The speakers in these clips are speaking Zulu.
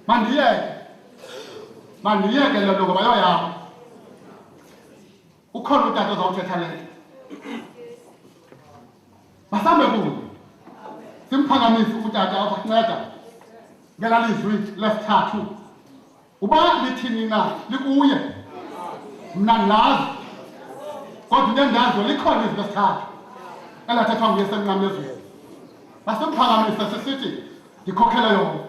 mandiyeke le nto ngoba yoyam ukhona utata ozawuthetha le nto. Masambe kuye simphakamise utata ozakunceda ngelaa lizwi lesithathu. Uba lithini na likuye, mna ndilazi, kodwa into endiyaziyo likhona izwi lesithathu elathethwa nguye semnqam ezweni. Masimphakamise sisithi ndikhokhele yona.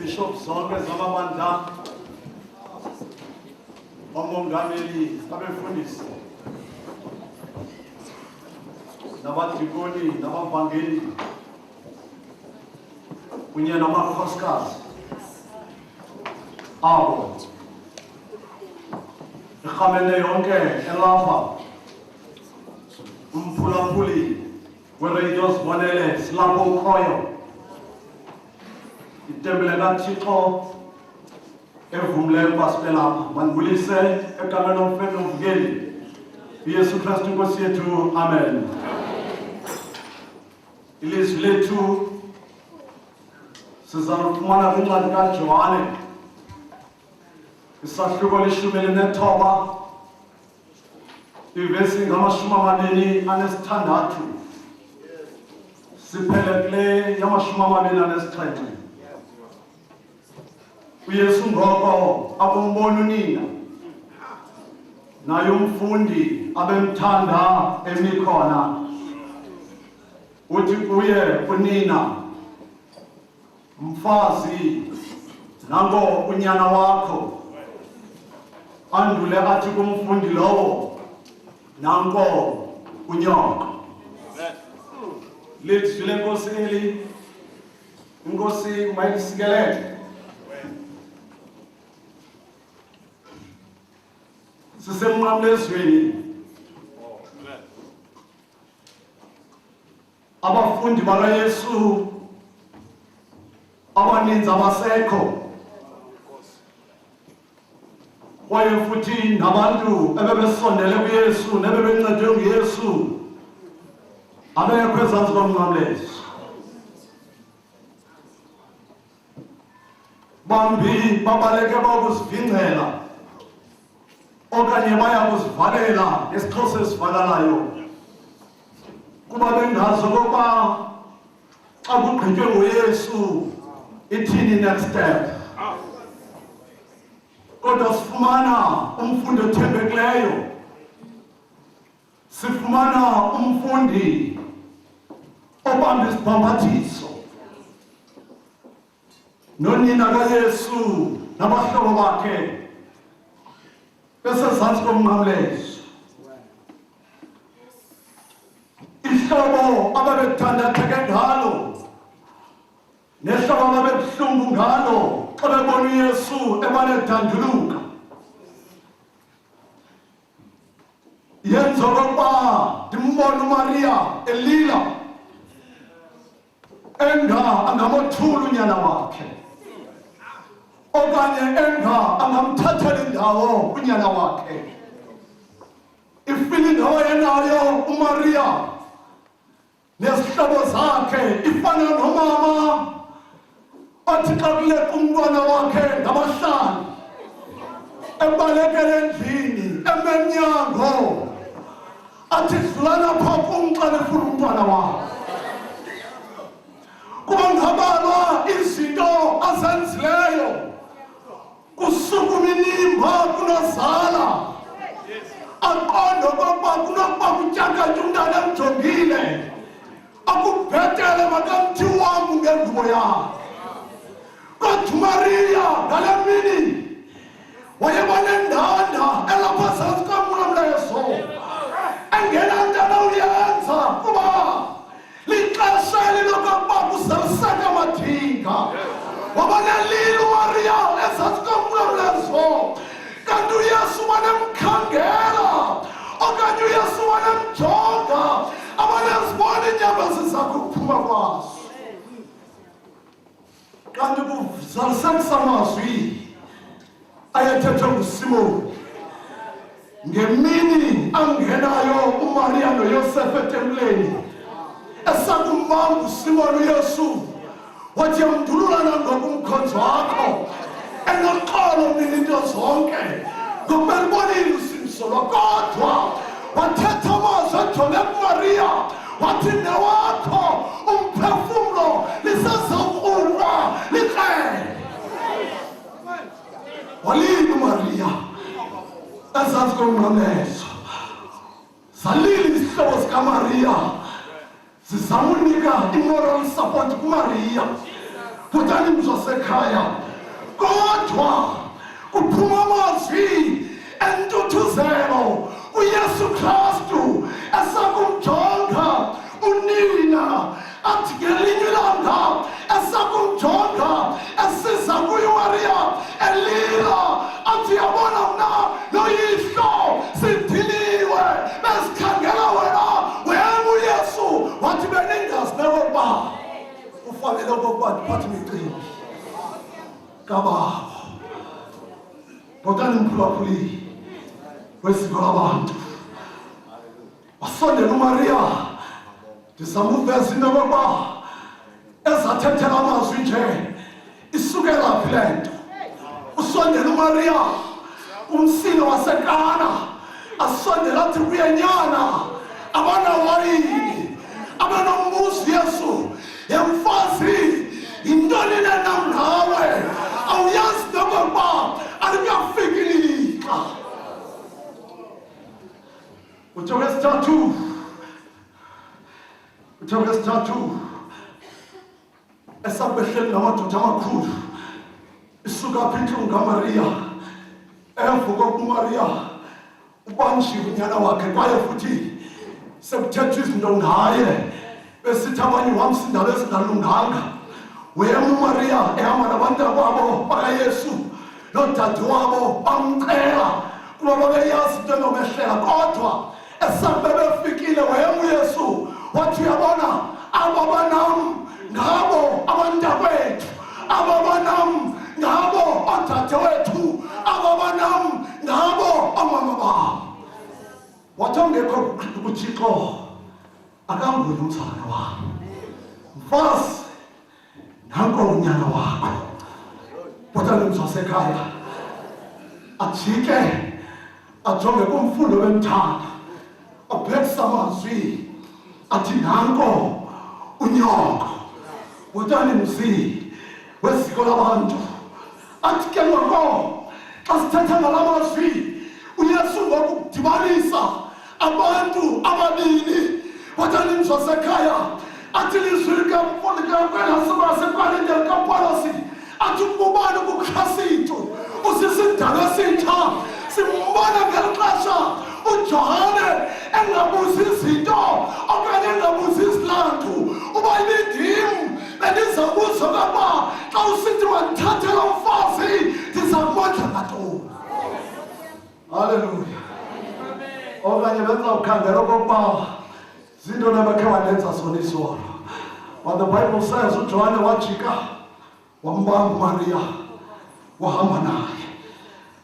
Bishop zonke zamabandla omongameli abefundisi nabadikoni nabavangeli kunye namakhosikazi abo irhamene yonke elapha umphulaphuli weRadio Zibonele silapho ukhoyo itembele kaThixo evumileyo ukuba sibe lapha. Mandibulise egameni lomfeto nomvukeli uYesu Kristu Nkosi yethu. Amen. Ilizwi lethu sizalufumana kwincwadi kaJohane isahluko 19 ivesi ngama-26 siphele kule yama-27. uYesu ngoko abombona unina naye umfundi abemthanda emikhona, uthi kuye unina, mfazi, nango unyana wakho. Andule athi kumfundi lowo, nanko unyoko. Lizwi lenkosi eli, inkosi mayilisikelele. Sisemnqamlezweni abafundi bakaYesu abaninzi abasekho, kwaye futhi nabantu ebebesondele kuYesu nebebencedwe nguYesu abekho ezantsi komnqamlezo. Bambi babaleke bakuzivingcela okanye baya kuzivalela ngesixhosa esivakalayo, kuba bengazi okokuba xa kugqitywe nguYesu ithini next step. Kodwa sifumana umfundi othembekileyo, sifumana umfundi obamba isibhambathiso, nonina kaYesu nabahlobo bakhe besezantsi komnqamlezo. Ihlobo ababethandatheke ngalo nehlobo ababebuhlungu ngalo xa bebona uYesu ebanedanduluka, yenza okokuba ndimbone uMariya elila angamothula unyana wakhe, okanye angamthathela indawo unyana wakhe. Ifile indawo yenayo uMariya nezihlobo zakhe ifana nomama athi xa kuleqa umntwana wakhe ngabahlali ebalekele endlini emenyango athi dlulana phaa kum xa nifuna umntwana wakhe. Kuba ngabalwa izinto azenzileyo kusukuma inimba kunozala, aqonde okokuba kunokuba kutyakatya umntana emjongile, akubhetele makamthi wam ngengubo yakhe. Kodwa uMariya ngale mini wayebanendanda elapha zantsi komnqamlezo engenanto anawuyenza, kuba lixesha elilokokuba kuzeliseka amathinga. Wabanelile uMariya ezantsi komnqamlezo, kanti uYesu wanemkhangela okanye uYesu wanemjonga, abanezibona iinyama ziza kuphuma kwazo. Kanti kuzalisekisa amazwi ayethethwe nguSimoni ngemini angenayo uMariya noYosefu etempileni, esakumbamba uSimoni uYesu wathi yamdulula nangoku umkhonzo wakho enoxolo nini into zonke ngokuba libonile usindiso lwakho. Kodwa wathetha amazwi ejonge kuMariya wathi newakho umphefumlo lisezokulwa likrele. Walila uMariya ezantsi komnqamlezo, zalile izihlobo zikaMariya zizamunika i-moral support kuMariya kutani mzasekhaya. Kodwa kuphuma amazwi entuthuzelo uYesu Kristu esakumjonga unina, athi ngelinye ilanga esakumjonga esiza kuye uMariya elila, athi yabona mna noyihlo sidiniwe besikhangela wena uYesu. Wathi beningazi nekokuba ufanele okokuba ndiphathe imicimbi kababa. Botani mphulaphuli wesiko labantu. Wasondela uMaria. Ndisamuveza into yokuba ezathethela amazwi nje isukela phi le nto. Usondela uMaria umsilo wasekana asondela athi kuyenyana abanawayini abanombuzi Yesu yemfazi intoni nam nawe awuyazi nokuba aliyafika ilixha. Uthoko wesithathu esabehleli namadoda amakhulu isuka apha intlungu kaMaria evuka kuMaria ubanjiwe unyana wakhe kwaye futhi sekuthethwa izinto ngaye besithi abanye wamsindalo ezingalunganga. Wema uMaria ehamba nabantwana babo bakaYesu nodade wabo bamcela kuba babeyazi into enomehlela, kodwa esabe befikile wema uYesu wathi uyabona aba banam ngabo abantakwethu, aba banam ngabo odade wethu, aba banam ngabo omama babo. Wathi ongekho kuThixo akanguye umzalwane wami. Mfazi nanko unyana wakho. Botani mzasekhaya ajike ajonge kumfundo wemthanda abhekisa amazwi athi nanko unyoko. Botani mzi wesiko labantu athi ke ngoko xa sithetha ngalamazwi uYesu ngokudibanisa abantu ababili. Botani mzasekhaya athi lizwi likamfundi kakwelasekwalendela kaPawulos athi ukubani kuKhristu usisidalwa esitsha. Simbona ngeli xesha uJohane engabuzi izinto okanye engabuzi isilandu. Uba ibindim bendizabuza ukuba xa usithi wandithathela umfazi ndizamondla ngantoni. Haleluya. Okanye benza ukhangela okokuba zinto nabakhe wandenza zona isono. What the Bible says uJohane wajika wambamba Maria wahamba naye.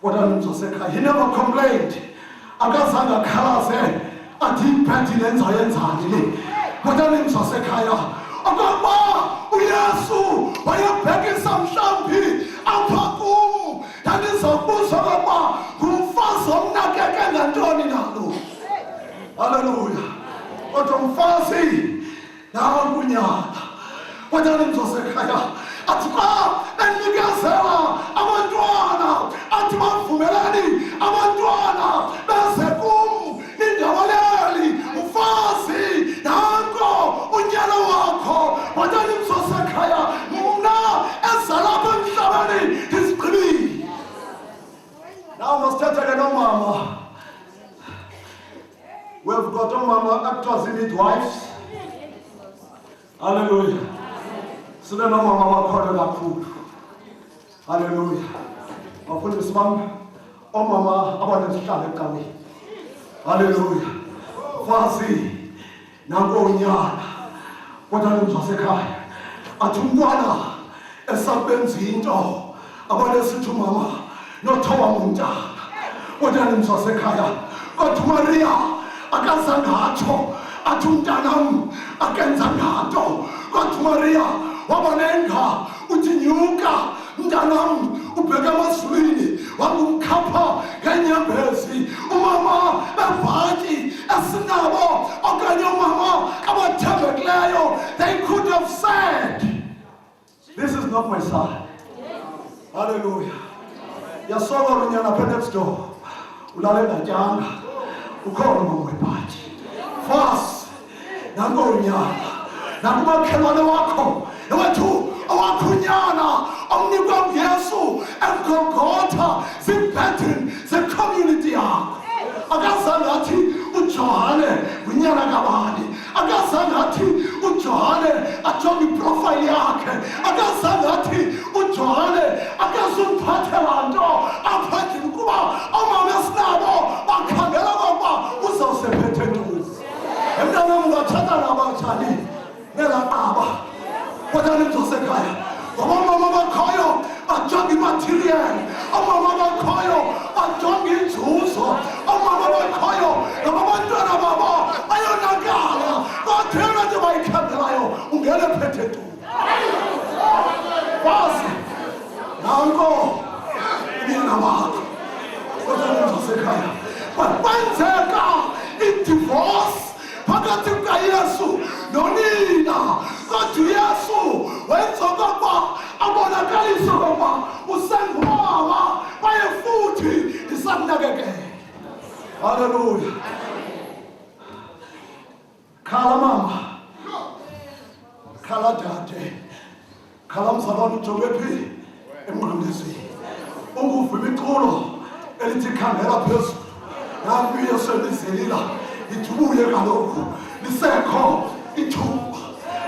Botani mzasekhaya, he never complained. Akazange akhalaze athi imphethi lenza yenzani le. Botani mzasekhaya okokuba uYesu wayebhekisa mhlawumbi apha kum ndandizakubuza ukuba ngumfazi omnakeke ngantoni nalo. Haleluya. Kodwa umfazi nangunyana. Botani mzasekhaya athi xa enikezela abantwana athi bavumelani abantwana beze kum nindawaleli. Mfazi nanko unyana wakho. Botani mzasekhaya mna ezalapha emhlabeni ndizigqibile. Now masithethe nomama. We've got omama actors in midwives. Hallelujah. Sine nomama bakhona kakhulu. Hallelujah. Bafundisi bami omama abanesihlalo ecaweni. Hallelujah. Mfazi nanko unyana. Botani mzasekhaya athi umntwana esabenza into abanesithi umama nothoba umntana. Botani mzasekhaya kodwa Maria akazange atsho athi umntanam akenzanga nto. Kodwa Maria wabonenga uthi nyuka mntanam ubheke emazulwini wangumkhapha ngenyembezi. Umama bebhatyi esinabo okanye umama abathembekileyo, they could have said, this is not my son. Hallelujah. Yasola unyana apha next door ulale ngatyanga ukhona umama webhatyi. Fast nanko unyana nakumakhelwane wakho ewethu owakho unyana omnikwa nguYesu eMgolgotha ziibhedrini ze-community yakho. Akazange athi uJohane ngunyana kabani. Akazange athi uJohane ajonge iprofile yakhe. Akazange athi uJohane akazumphathela nto apha endlini kuba omama esinabo bakhangela kokuba uzawusephethe ntoni. Emntanam ungatshata nabatshani nelaqaba. Botani mzasekhaya omama bakhoyo bajonge imaterial. Omama bakhoyo ngisakunakekela. Hallelujah. Khala mama, khala dade, khala mzalwane uJobephi emnqamlezweni. Unguva imiculo elithi khangela phezulu. Nakuye selizelila ithubuye kaloku lisekho ithuba.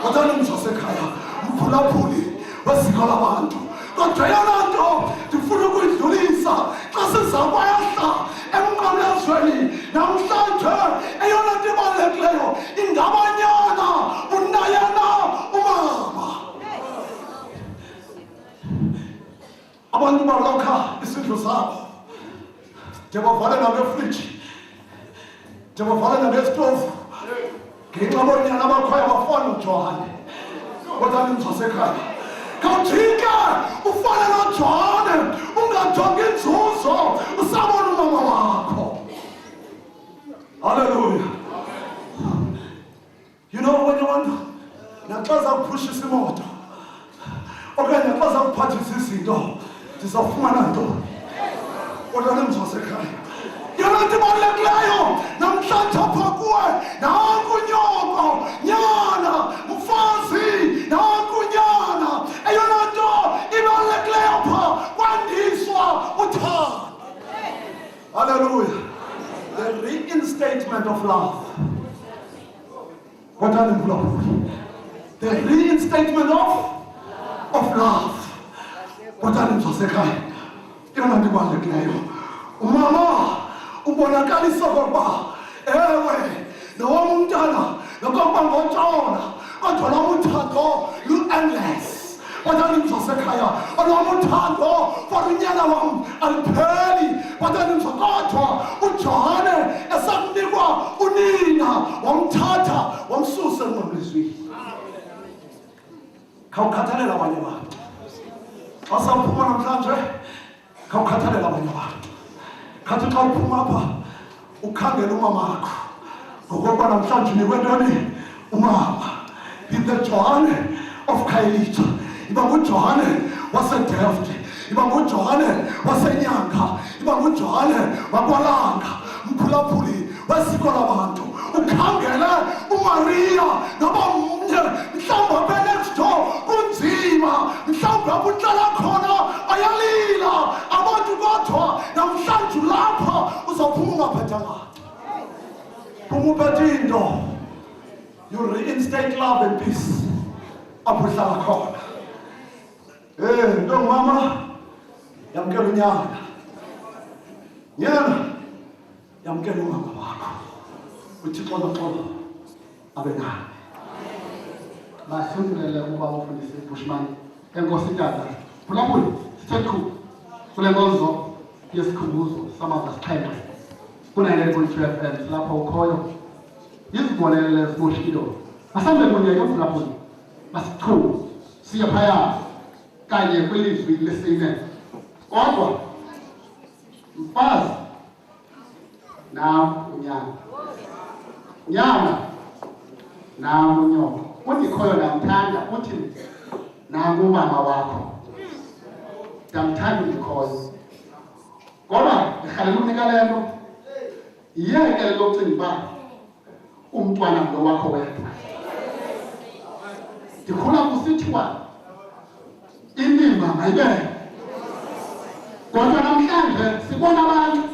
Kodwa nimzosekhaya mphulaphuli wesiko labantu. Kodwa yona nto ndifuna ukuyidlulisa xa sizakwehla emnqamlezweni namhlanje eyona nto ibalulekileyo ingabanyana unayana umama. Abantu balokha isidlo sabo njengobavale nabefriji njengobavale nabesitofu ngenxa bonyana abakhoya bafana noJohane. Kodwa nimzosekhaya khawujike ufane noJohane ungajongi inzuzo usabona umama wakho. Hallelujah. You know when abantu naxa zakuphushisa imoto okanye naxa zakuphathisa izinto ndizawufumana ntoni? Kodwa nimzosekhaya yona nto ibalulekileyo namhlanje apha kuwe nanku nyoko nyana mfazi nanku nyana eyona nto ibalulekileyo apha kwandiswa uthando. Hallelujah. The reinstatement of love. Kodwa nimphulaphuli. The reinstatement of love. Kodwa nimzosekhaya yona nto ibalulekileyo. Umama ubonakalisa okokuba ewe nowam umntana nokokuba ngotshona kodwa lwam uthando lu-endless. Kodwa nimzosekhaya olwam uthando for unyana wam alipheli. Kodwa nimzokodwa uJohane esakunikwa unina wamthatha wamsusa emnqamlezweni. Khawukhathalela abanye abantu asawuphuma namhlanje. Khawukhathalela abanye abantu. Khathi xa uphuma apha ukhangela umama wakho ngokokuba namhlanje unikwe ntoni umama. He's the Johane of Khayelitsha. Iba nguJohane waseDelft. Iba nguJohane waseNyanga. Iba nguJohane wakwalanga mphulaphuli wesiko labantu. Ukhangele uMaria noba mnye mhlawumbi apha next door kunzima mhlawumbi apha uhlala khona ayalila abantu kodwa namhlanje lapha uzophuma ungaphethanga. Phuma uphethe into. You reinstate love and peace apho uhlala khona. Nto mama yamkela unyana. Nyana yamkela umama wakho. Uthixo noxolo abe nawe. Masundulele ukuba ufundise Bushman. Enkosi tata. Phulaphuli sithethu kule nkonzo yesikhumbuzo sama-asixhenxe ku-99.2 FM lapho ukhoyo izibonelele zibushilo. Masambe kunye yomphulaphuli masithume siye phaya kanye kwilizwi lesine. Kodwa mfazi nam unyana nyana nam unyoko undikhoyo ndamthanda uthi nam umama wakho ndamthanda undikhoyo. Kodwa ndirhalela unika le nto yiyeke lokucinga uba umntwana lo wakho wedwa. Ndikhula kusithiwa inimba mayibe. Kodwa namhlanje sibona abantu